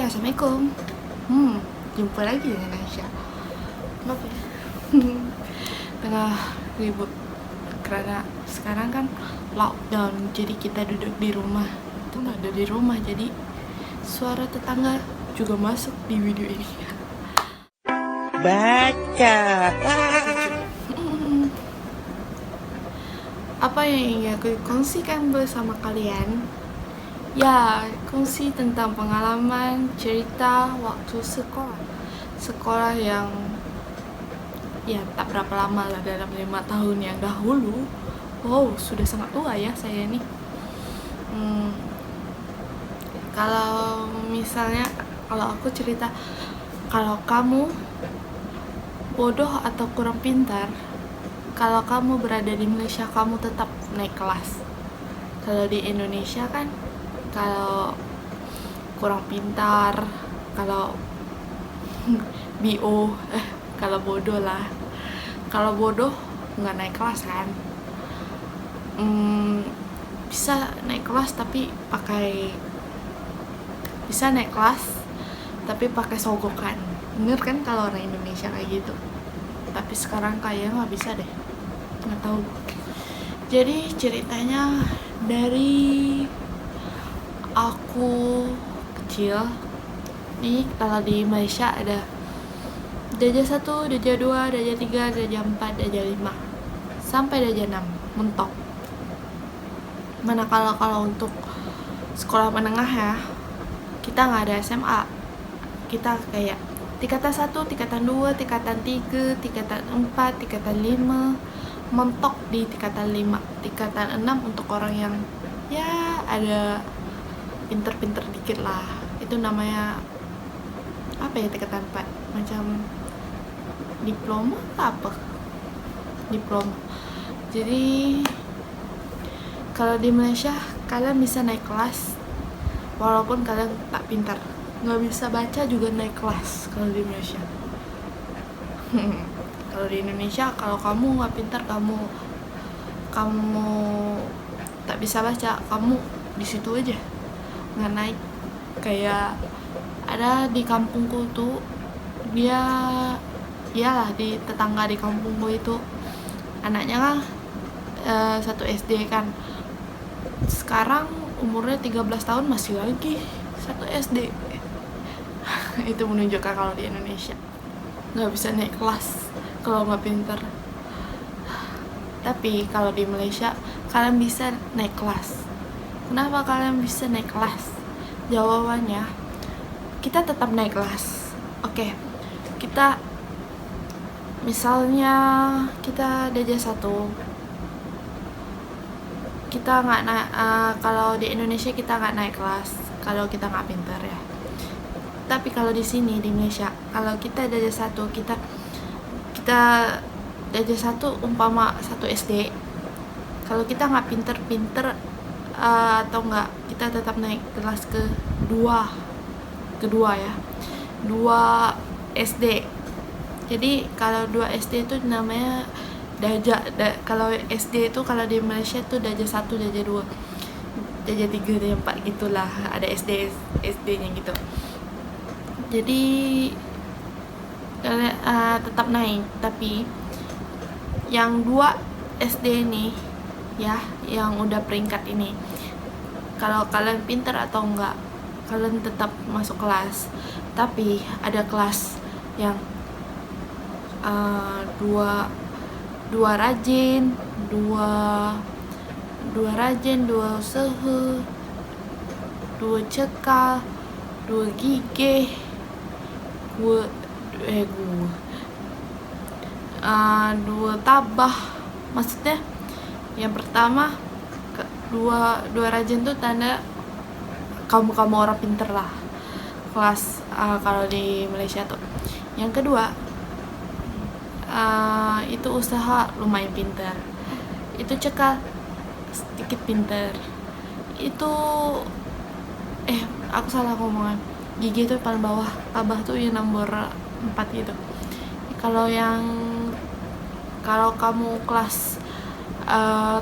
Assalamualaikum. Jumpa lagi dengan Aisyah. Maaf ya. Tengah ribut karena sekarang kan lockdown, jadi kita duduk di rumah. Itu nggak ada di rumah, jadi suara tetangga juga masuk di video ini. Baca. Apa yang ingin aku kongsikan bersama kalian? Ya, kongsi tentang pengalaman, cerita waktu sekolah yang ya tak berapa lama lah, dalam 5 tahun yang dahulu. Wow, sudah sangat tua ya saya nih. Kalau misalnya, kalau aku cerita, kalau kamu bodoh atau kurang pintar, kalau kamu berada di Malaysia kamu tetap naik kelas. Kalau di Indonesia kan, kalau kurang pintar, kalau BO, kalau bodoh lah. Kalau bodoh nggak naik kelas kan. Bisa naik kelas tapi pakai sogokan. Bener kan kalau orang Indonesia kayak gitu. Tapi sekarang kayaknya nggak bisa deh. Nggak tahu. Jadi ceritanya dari aku kecil nih. Kalau di Malaysia ada Darjah 1, Darjah 2, Darjah 3, Darjah 4, Darjah 5 sampai Darjah 6 mentok. Mana kalau untuk sekolah menengah ya, kita nggak ada SMA. Kita kayak tingkatan 1, tingkatan 2, tingkatan 3, tingkatan 4, tingkatan 5, mentok di tingkatan 5. Tingkatan 6 untuk orang yang ya ada pinter-pinter dikit lah. Itu namanya apa ya, tingkatan 4, macam diploma apa? Diploma. Jadi kalau di Malaysia kalian bisa naik kelas walaupun kalian tak pintar. Nggak bisa baca juga naik kelas kalau di Malaysia. Kalau di Indonesia, kalau kamu nggak pintar, kamu tak bisa baca, kamu di situ aja nggak naik. Kayak ada di kampungku tuh, iyalah di tetangga di kampungku itu anaknya kan 1 SD kan, sekarang umurnya 13 tahun masih lagi 1 SD. Itu menunjukkan kalau di Indonesia nggak bisa naik kelas kalau nggak pintar. Tapi kalau di Malaysia kalian bisa naik kelas. Kenapa kalian bisa naik kelas? Jawabannya, kita tetap naik kelas. Oke, kita misalnya kita Darjah 1, kita nggak naik. Kalau di Indonesia kita nggak naik kelas kalau kita nggak pintar ya. Tapi kalau di sini di Malaysia, kalau kita Darjah 1, kita Darjah 1 umpama 1 SD, kalau kita nggak pinter atau nggak, kita tetap naik kelas kedua ya, 2 SD. Jadi kalau 2 SD itu namanya kalau SD itu, kalau di Malaysia itu Darjah 1, Darjah 2, Darjah 3, Darjah 4 gitulah, ada SD-nya gitu. Jadi tetap naik. Tapi yang 2 SD nih ya, yang udah peringkat ini, kalau kalian pintar atau enggak, kalian tetap masuk kelas. Tapi ada kelas yang dua rajin, dua rajin, 2 usaha, 2 cekal, 2 gigih, 2 tabah. Maksudnya yang pertama, dua rajin tuh tanda kamu orang pinter lah, kelas kalau di Malaysia tuh. Yang kedua, itu usaha lumayan pinter, itu cekal sedikit pinter, itu aku salah ngomongan, gigi itu paling bawah, tabah tuh yang nomor 4 gitu. Kalau kamu kelas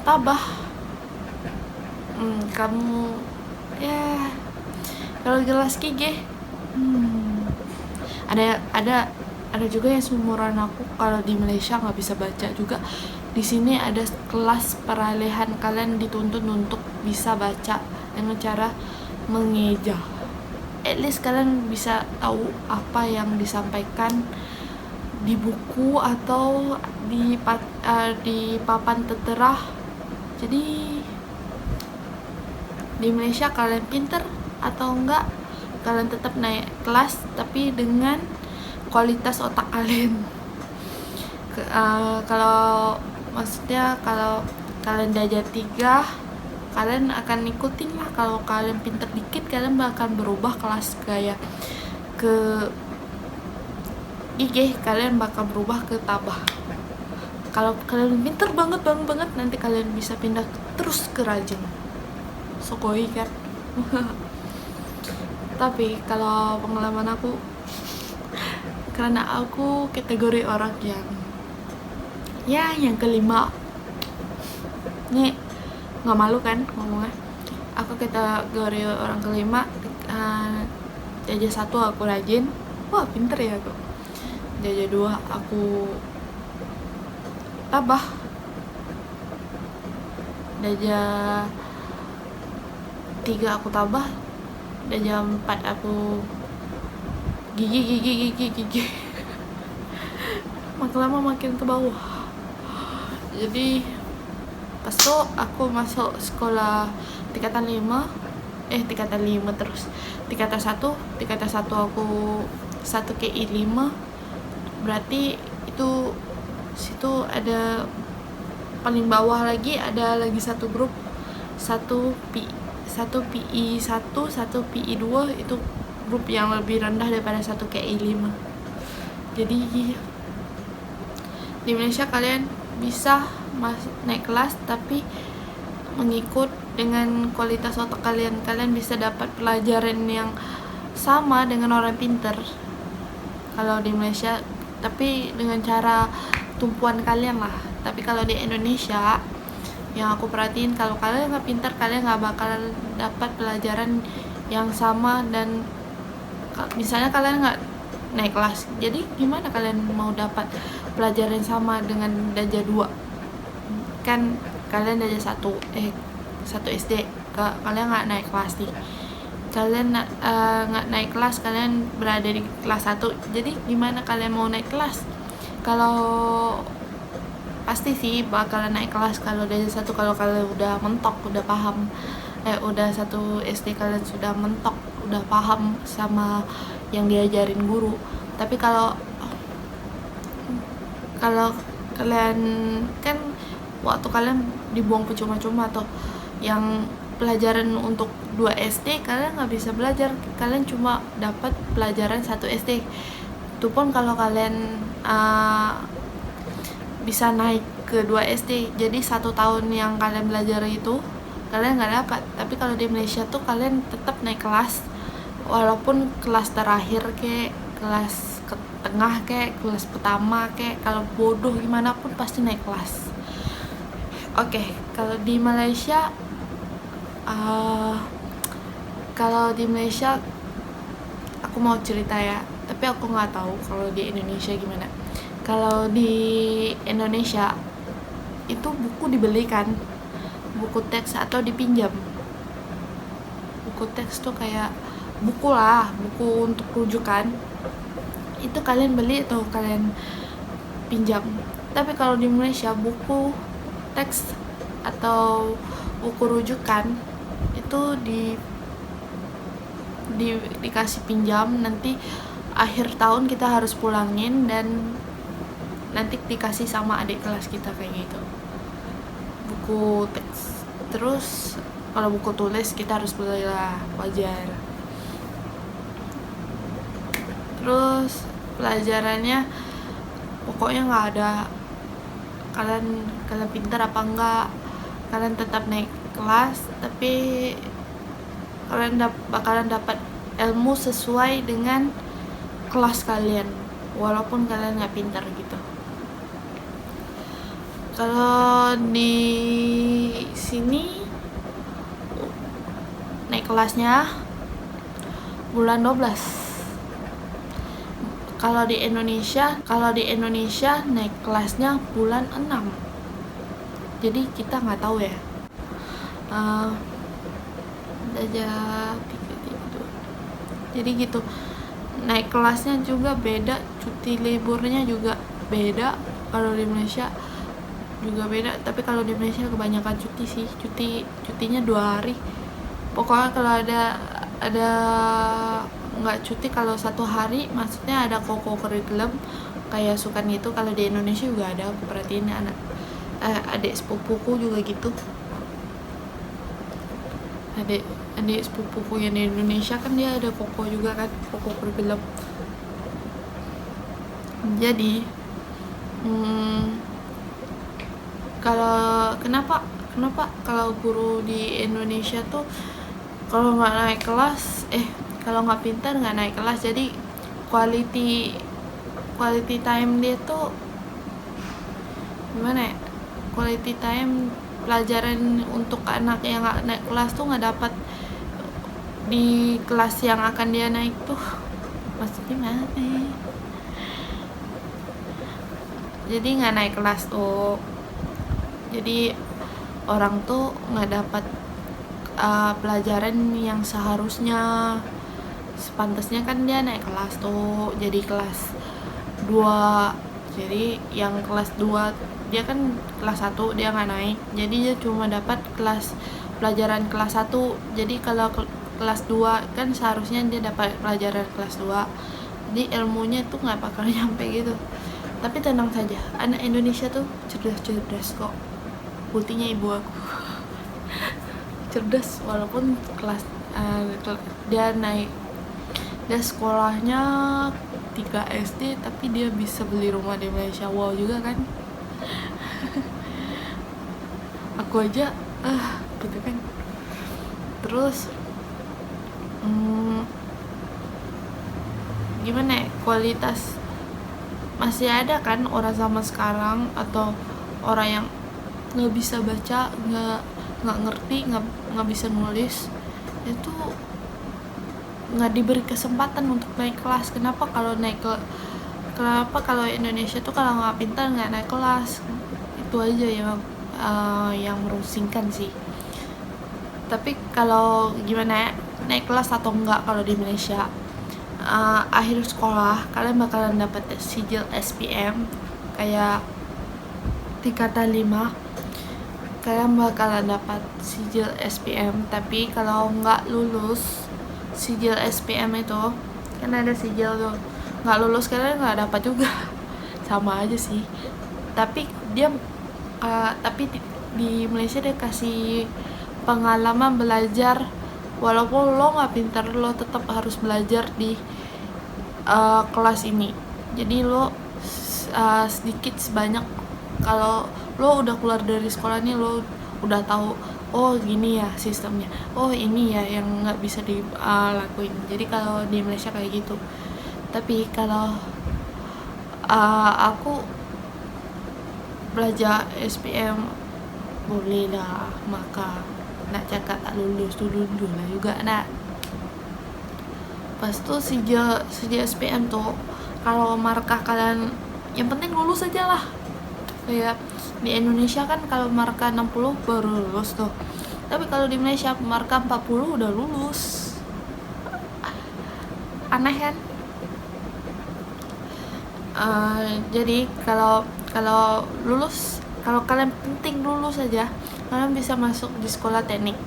tabah, kamu ya, kalau kelas gigi ada juga yang seumuran aku kalau di Malaysia nggak bisa baca juga. Di sini ada kelas peralihan, kalian dituntut untuk bisa baca dengan cara mengeja. At least kalian bisa tahu apa yang disampaikan di buku atau di papan tertera. Jadi di Malaysia kalian pinter atau enggak, kalian tetap naik kelas tapi dengan kualitas otak kalian. Kalau maksudnya kalau kalian darjah 3, kalian akan ikutin lah. Kalau kalian pinter dikit, kalian akan berubah kelas kayak ke IG, kalian bakal berubah ke tabah. Kalau kalian pinter banget nanti kalian bisa pindah terus ke rajin. Sokoi kan. Tapi kalau pengalaman aku, karena aku kategori orang yang kelima nih, nggak malu kan ngomongnya. Aku kategori orang kelima. Darjah 1 aku rajin, wah pinter ya aku. Darjah 2 aku tabah. Darjah 3 aku tabah. Darjah 4 aku gigi. Makin lama makin ke bawah. Jadi pas itu aku masuk sekolah tingkatan 5 terus tingkatan 1 aku 1 KI 5. Berarti itu situ ada paling bawah lagi, ada lagi satu grup, satu PI 1, satu PI 2, itu grup yang lebih rendah daripada 1 KI 5. Jadi di Malaysia kalian bisa naik kelas tapi mengikut dengan kualitas otak kalian. Kalian bisa dapat pelajaran yang sama dengan orang pinter kalau di Malaysia, tapi dengan cara tumpuan kalian lah. Tapi kalau di Indonesia, yang aku perhatiin, kalau kalian nggak pintar, kalian nggak bakal dapat pelajaran yang sama. Dan misalnya kalian nggak naik kelas, jadi gimana kalian mau dapat pelajaran yang sama dengan darjah 2? Kan kalian darjah 1 SD, kalian nggak naik kelas nih, kalian nggak naik kelas, kalian berada di kelas 1. Jadi gimana kalian mau naik kelas? Kalau pasti sih bakalan naik kelas kalau darjah 1, kalau kalian udah mentok, udah paham, udah 1 SD kalian sudah mentok, udah paham sama yang diajarin guru. Tapi kalau kalian kan waktu kalian dibuang percuma-cuma, atau yang pelajaran untuk 2 SD kalian nggak bisa belajar, kalian cuma dapat pelajaran 1 SD. Itu pun kalau kalian bisa naik ke 2 SD, jadi 1 tahun yang kalian belajar itu kalian nggak dapat. Tapi kalau di Malaysia tuh kalian tetap naik kelas, walaupun kelas terakhir kayak kelas tengah kayak kelas pertama kayak, kalau bodoh gimana pun pasti naik kelas. Oke, kalau di Malaysia aku mau cerita ya, tapi aku nggak tahu kalau di Indonesia gimana. Kalau di Indonesia itu buku dibelikan, buku teks atau dipinjam. Buku teks tuh kayak buku untuk rujukan, itu kalian beli atau kalian pinjam. Tapi kalau di Malaysia buku teks atau buku rujukan itu dikasih pinjam, nanti akhir tahun kita harus pulangin dan nanti dikasih sama adik kelas kita kayak gitu, buku teks. Terus kalau buku tulis kita harus beli lah, wajar. Terus pelajarannya pokoknya nggak ada kalian pintar apa enggak, kalian tetap naik kelas, tapi kalian bakalan dapat ilmu sesuai dengan kelas kalian, walaupun kalian nggak pintar gitu. Kalau di sini naik kelasnya bulan 12, Kalau di Indonesia naik kelasnya bulan 6. Jadi kita nggak tahu ya. Aja 3 jadi gitu, naik kelasnya juga beda, cuti liburnya juga beda. Kalau di Malaysia juga beda, tapi kalau di Malaysia kebanyakan cuti sih, cutinya 2 hari. Pokoknya kalau ada nggak cuti kalau 1 hari, maksudnya ada co-curriculum kayak sukan gitu. Kalau di Indonesia juga ada, aku perhatiin adik sepupuku juga gitu. Adik sepupuku yang di Indonesia kan dia ada koko juga kan, koko curriculum. Jadi kalau kenapa kalau guru di Indonesia tuh kalau nggak naik kelas, kalau nggak pintar nggak naik kelas, jadi quality time dia tuh gimana ya, quality time pelajaran untuk anak yang nggak naik kelas tuh nggak dapat di kelas yang akan dia naik tuh. Maksudnya gimana? Jadi nggak naik kelas tuh, jadi orang tuh nggak dapat pelajaran yang seharusnya sepantasnya. Kan dia naik kelas tuh, jadi kelas 2. Jadi yang kelas 2 dia kan kelas 1 dia nggak naik, jadi dia cuma dapat pelajaran kelas 1. Jadi kalau kelas 2 kan seharusnya dia dapat pelajaran kelas 2, jadi ilmunya tuh nggak bakal nyampe gitu. Tapi tenang saja, anak Indonesia tuh cerdas kok, buktinya ibu aku cerdas. Walaupun dia sekolahnya 3 SD, tapi dia bisa beli rumah di Malaysia. Wow juga kan. Aku aja gitu kan. Terus gimana ya, kualitas masih ada kan orang zaman sekarang, atau orang yang nggak bisa baca, nggak ngerti, nggak bisa nulis, itu nggak diberi kesempatan untuk naik kelas. Kenapa kalau Indonesia tuh kalau nggak pintar nggak naik kelas? Itu aja yang merusingkan sih. Tapi kalau gimana ya, naik kelas atau enggak, kalau di Malaysia akhir sekolah kalian bakalan dapat sijil SPM kayak tingkatan 5. Kalian bakalan dapat sijil SPM, tapi kalau nggak lulus sijil SPM itu, kan ada sijil tuh, nggak lulus kalian nggak dapat juga. Sama aja sih, tapi di Malaysia dia kasih pengalaman belajar. Walaupun lo nggak pintar, lo tetap harus belajar di kelas ini. Jadi lo sedikit sebanyak, kalau lo udah keluar dari sekolah nih, lo udah tahu, oh gini ya sistemnya, oh ini ya yang nggak bisa dilakuin. Jadi kalau di Malaysia kayak gitu. Tapi kalau aku belajar SPM boleh lah, maka nak cakap tak lulus tu dulu lah juga nak. Lepas tu sijil SPM tuh, kalau markah kalian yang penting lulus aja lah. Kayak di Indonesia kan kalau markah 60 baru lulus tuh, tapi kalau di Malaysia markah 40 udah lulus. Aneh kan? Jadi kalau lulus, kalau kalian penting lulus aja, kalian bisa masuk di sekolah teknik.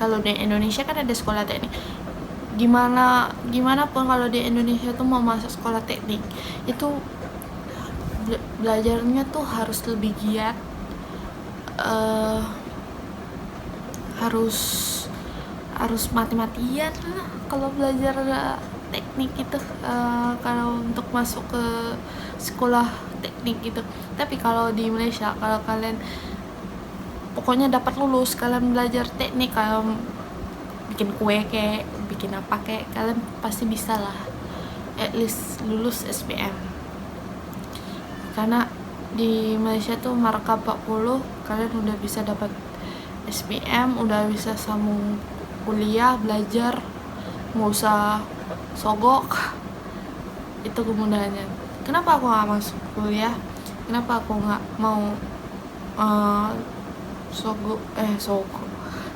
Kalau di Indonesia kan ada sekolah teknik. Gimana pun kalau di Indonesia tuh mau masuk sekolah teknik, itu belajarnya tuh harus lebih giat, harus mati-matian lah kalau belajar teknik itu, kalau untuk masuk ke sekolah teknik gitu. Tapi kalau di Malaysia, kalau kalian pokoknya dapat lulus, kalian belajar teknik, kalian bikin kue kayak bikin apa kayak, kalian pasti bisa lah at least lulus SPM. Karena di Malaysia tuh markah 40 kalian udah bisa dapat SPM, udah bisa sambung kuliah, belajar, nggak usah sogok. Itu kemudahannya. Kenapa aku nggak masuk kuliah? Kenapa aku nggak mau uh, sogo?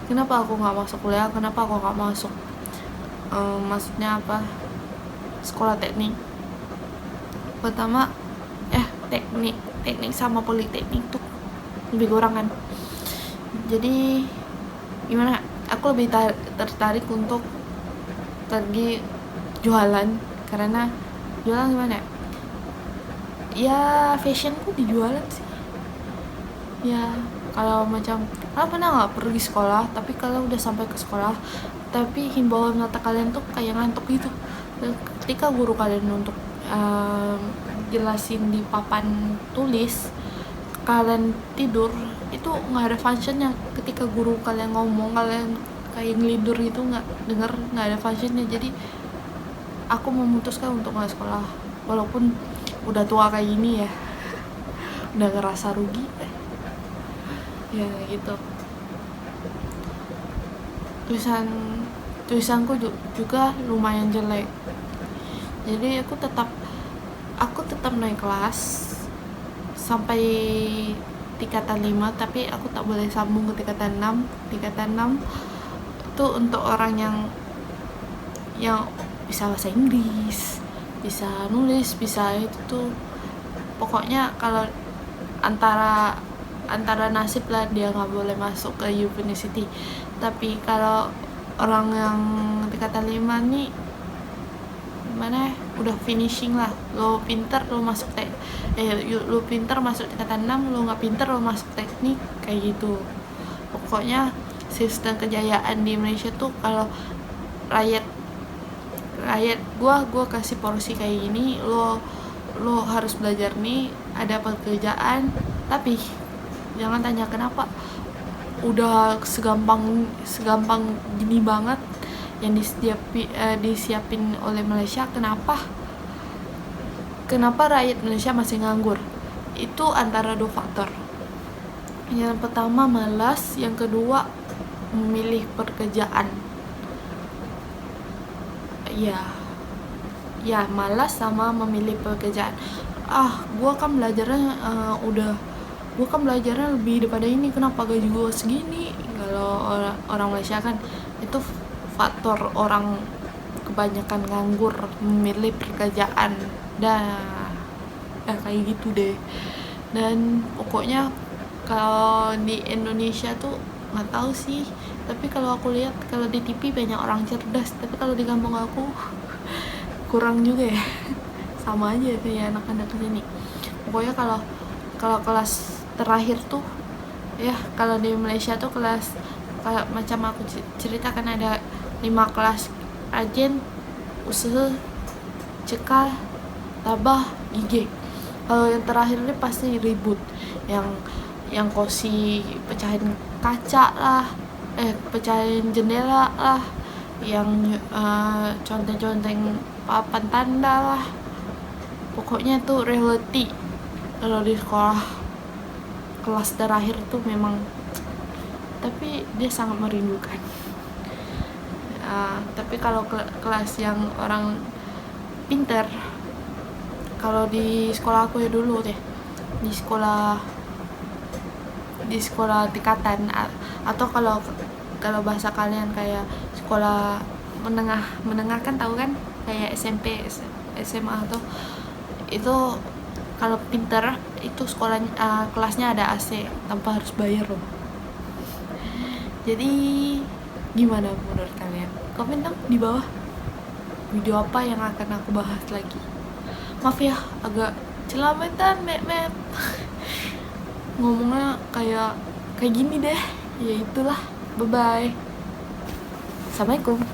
Kenapa aku nggak masuk kuliah? Kenapa aku nggak masuk maksudnya apa, sekolah teknik? Pertama, teknik sama politeknik tuh lebih kurang kan. Jadi gimana, aku lebih tertarik untuk pergi jualan, karena jualan gimana ya, fashionku di jualan sih ya. Kalau macam kalian pernah nggak pergi sekolah, tapi kalau udah sampai ke sekolah tapi himbauan mata kalian tuh kayak ngantuk gitu, ketika guru kalian untuk jelasin di papan tulis kalian tidur, itu nggak ada functionnya. Ketika guru kalian ngomong kalian kayak ngelidur gitu, nggak denger, nggak ada functionnya. Jadi aku memutuskan untuk nggak sekolah, walaupun udah tua kayak gini ya, udah ngerasa rugi ya gitu. Tulisanku juga lumayan jelek, jadi aku tetap naik kelas sampai tingkatan 5, tapi aku tak boleh sambung ke tingkatan 6. Tingkatan 6 itu untuk orang yang bisa bahasa Inggris, bisa nulis, bisa itu tuh. Pokoknya kalau antara nasib lah, dia nggak boleh masuk ke university. Tapi kalau orang yang tingkatan 5 nih gimana, udah finishing lah, lo pinter lo masuk lo pinter masuk tingkatan 6, lo nggak pinter lo masuk teknik, kayak gitu. Pokoknya sistem kejayaan di Indonesia tuh kalau rakyat gua kasih porsi kayak gini, lo harus belajar nih, ada pekerjaan, tapi jangan tanya kenapa udah segampang gini banget yang disiapin oleh Malaysia. Kenapa rakyat Malaysia masih nganggur? Itu antara 2 faktor. Yang pertama malas, yang kedua memilih pekerjaan. Ya malas sama memilih pekerjaan. Gua kan belajarnya lebih daripada ini, kenapa gaji gue segini? Kalau orang Malaysia kan itu faktor orang kebanyakan nganggur, memilih pekerjaan kayak gitu deh. Dan pokoknya kalau di Indonesia tuh nggak tahu sih, tapi kalau aku lihat kalau di TV banyak orang cerdas, tapi kalau di kampung aku kurang juga ya. Sama aja kayak anak-anak di sini. Pokoknya kalau kelas terakhir tuh ya, kalau di Malaysia tuh kelas, kalau macam aku ceritakan ada 5 kelas: ajen, usaha, cekal, tabah, IG. Kalau yang terakhir ini pasti ribut, yang kosi pecahin kaca lah, pecahin jendela lah, yang conteng-conteng papan tanda lah. Pokoknya tuh reality kalau di sekolah kelas terakhir tuh memang, tapi dia sangat merindukan. Tapi kalau kelas yang orang pinter, kalau di sekolah aku ya dulu deh, di sekolah tingkatan, atau kalau bahasa kalian kayak sekolah menengah kan, tahu kan, kayak SMP, SMA atau itu, kalau pinter itu sekolahnya kelasnya ada AC tanpa harus bayar loh. Jadi gimana menurut kalian? Komen dong di bawah video apa yang akan aku bahas lagi. Maaf ya agak celametan met ngomongnya kayak gini deh. Ya itulah, bye bye, assalamualaikum.